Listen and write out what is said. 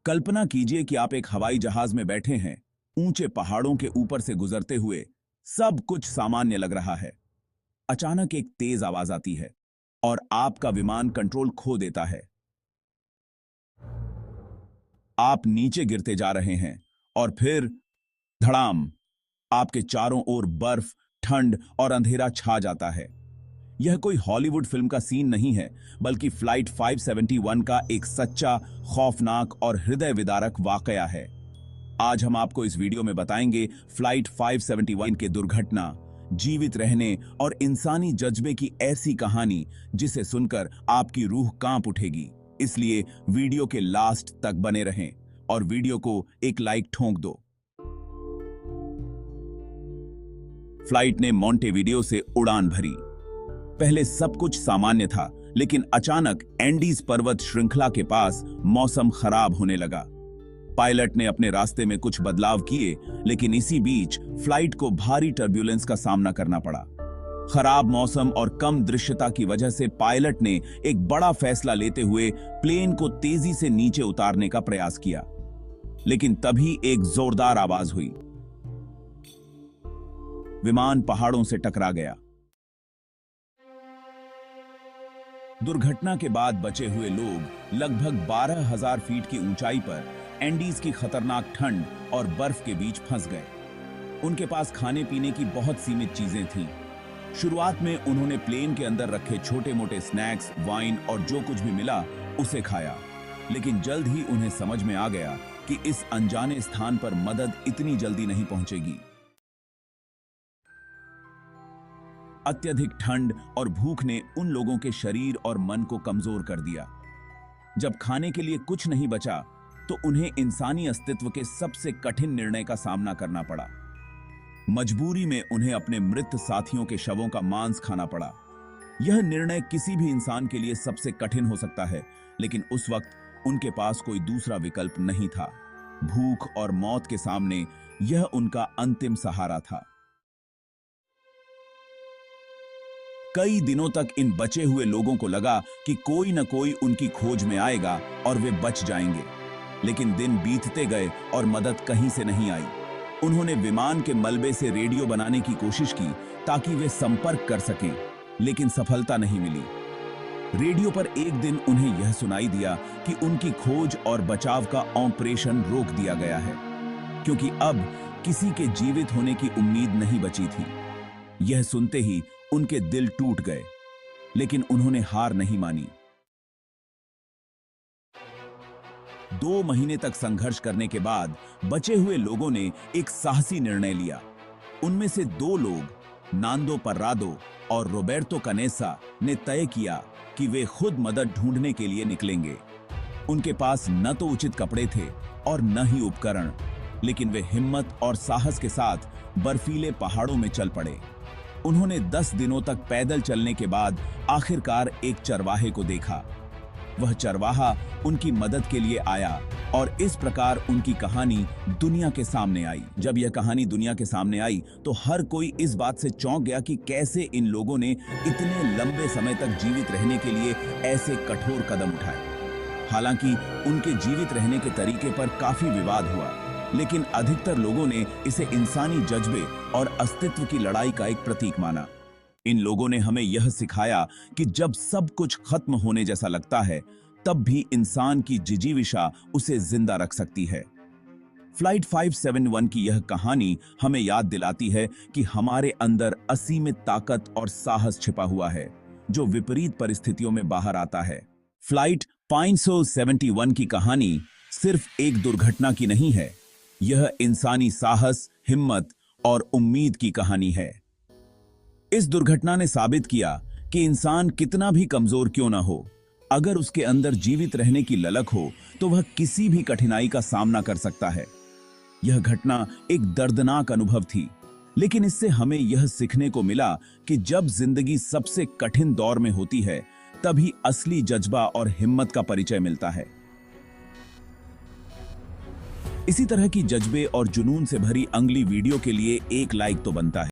कल्पना कीजिए कि आप एक हवाई जहाज में बैठे हैं, ऊंचे पहाड़ों के ऊपर से गुजरते हुए। सब कुछ सामान्य लग रहा है। अचानक एक तेज आवाज आती है और आपका विमान कंट्रोल खो देता है। आप नीचे गिरते जा रहे हैं और फिर धड़ाम, आपके चारों ओर बर्फ, ठंड और अंधेरा छा जाता है। यह कोई हॉलीवुड फिल्म का सीन नहीं है, बल्कि फ्लाइट 571 का एक सच्चा, खौफनाक और हृदय विदारक वाकया है। आज हम आपको इस वीडियो में बताएंगे फ्लाइट 571 के दुर्घटना, जीवित रहने और इंसानी जज्बे की ऐसी कहानी जिसे सुनकर आपकी रूह कांप उठेगी। इसलिए वीडियो के लास्ट तक बने रहें और वीडियो को एक लाइक ठोंक दो। फ्लाइट ने मोंटेविडियो से उड़ान भरी। पहले सब कुछ सामान्य था, लेकिन अचानक एंडीज पर्वत श्रृंखला के पास मौसम खराब होने लगा। पायलट ने अपने रास्ते में कुछ बदलाव किए, लेकिन इसी बीच फ्लाइट को भारी टर्ब्यूलेंस का सामना करना पड़ा। खराब मौसम और कम दृश्यता की वजह से पायलट ने एक बड़ा फैसला लेते हुए प्लेन को तेजी से नीचे उतारने का प्रयास किया, लेकिन तभी एक जोरदार आवाज हुई। विमान पहाड़ों से टकरा गया। दुर्घटना के बाद बचे हुए लोग लगभग 12,000 फीट की ऊंचाई पर एंडीज की खतरनाक ठंड और बर्फ के बीच फंस गए। उनके पास खाने पीने की बहुत सीमित चीजें थीं। शुरुआत में उन्होंने प्लेन के अंदर रखे छोटे मोटे स्नैक्स, वाइन और जो कुछ भी मिला उसे खाया, लेकिन जल्द ही उन्हें समझ में आ गया कि इस अनजाने स्थान पर मदद इतनी जल्दी नहीं पहुंचेगी। अत्यधिक ठंड और भूख ने उन लोगों के शरीर और मन को कमजोर कर दिया। जब खाने के लिए कुछ नहीं बचा, तो उन्हें इंसानी अस्तित्व के सबसे कठिन निर्णय का सामना करना पड़ा। मजबूरी में उन्हें अपने मृत साथियों के शवों का मांस खाना पड़ा। यह निर्णय किसी भी इंसान के लिए सबसे कठिन हो सकता है, लेकिन उस वक्त उनके पास कोई दूसरा विकल्प नहीं था। भूख और मौत के सामने यह उनका अंतिम सहारा था। कई दिनों तक इन बचे हुए लोगों को लगा कि कोई न कोई उनकी खोज में आएगा और वे बच जाएंगे, लेकिन दिन बीतते गए और मदद कहीं से नहीं आई। उन्होंने विमान के मलबे से रेडियो बनाने की कोशिश की ताकि वे संपर्क कर सकें, लेकिन सफलता नहीं मिली। रेडियो पर एक दिन उन्हें यह सुनाई दिया कि उनकी खोज और बचाव का ऑपरेशन रोक दिया गया है, क्योंकि अब किसी के जीवित होने की उम्मीद नहीं बची थी। यह सुनते ही उनके दिल टूट गए, लेकिन उन्होंने हार नहीं मानी। 2 महीने तक संघर्ष करने के बाद बचे हुए लोगों ने एक साहसी निर्णय लिया। उनमें से 2 लोग, नांदो पर्रादो और रोबर्टो कनेसा, ने तय किया कि वे खुद मदद ढूंढने के लिए निकलेंगे। उनके पास न तो उचित कपड़े थे और न ही उपकरण, लेकिन वे हिम्मत और साहस के साथ बर्फीले पहाड़ों में चल पड़े। उन्होंने 10 दिनों तक पैदल चलने के बाद आखिरकार एक चरवाहे को देखा। वह चरवाहा उनकी मदद के लिए आया और इस प्रकार उनकी कहानी दुनिया के सामने आई। जब यह कहानी दुनिया के सामने आई तो हर कोई इस बात से चौंक गया कि कैसे इन लोगों ने इतने लंबे समय तक जीवित रहने के लिए ऐसे कठोर कदम उठाए। हालांकि उनके जीवित रहने के तरीके पर काफी विवाद हुआ, लेकिन अधिकतर लोगों ने इसे इंसानी जज्बे और अस्तित्व की लड़ाई का एक प्रतीक माना। इन लोगों ने हमें यह सिखाया कि जब सब कुछ खत्म होने जैसा लगता है, तब भी इंसान की जिजीविषा उसे जिंदा रख सकती है। फ्लाइट 571 की यह कहानी हमें याद दिलाती है कि हमारे अंदर असीमित ताकत और साहस छिपा हुआ है, जो विपरीत परिस्थितियों में बाहर आता है। फ्लाइट 571 की कहानी सिर्फ एक दुर्घटना की नहीं है, यह इंसानी साहस, हिम्मत और उम्मीद की कहानी है। इस दुर्घटना ने साबित किया कि इंसान कितना भी कमजोर क्यों ना हो, अगर उसके अंदर जीवित रहने की ललक हो तो वह किसी भी कठिनाई का सामना कर सकता है। यह घटना एक दर्दनाक अनुभव थी, लेकिन इससे हमें यह सीखने को मिला कि जब जिंदगी सबसे कठिन दौर में होती है, तभी असली जज्बा और हिम्मत का परिचय मिलता है। इसी तरह की जज्बे और जुनून से भरी अगली वीडियो के लिए एक लाइक तो बनता है।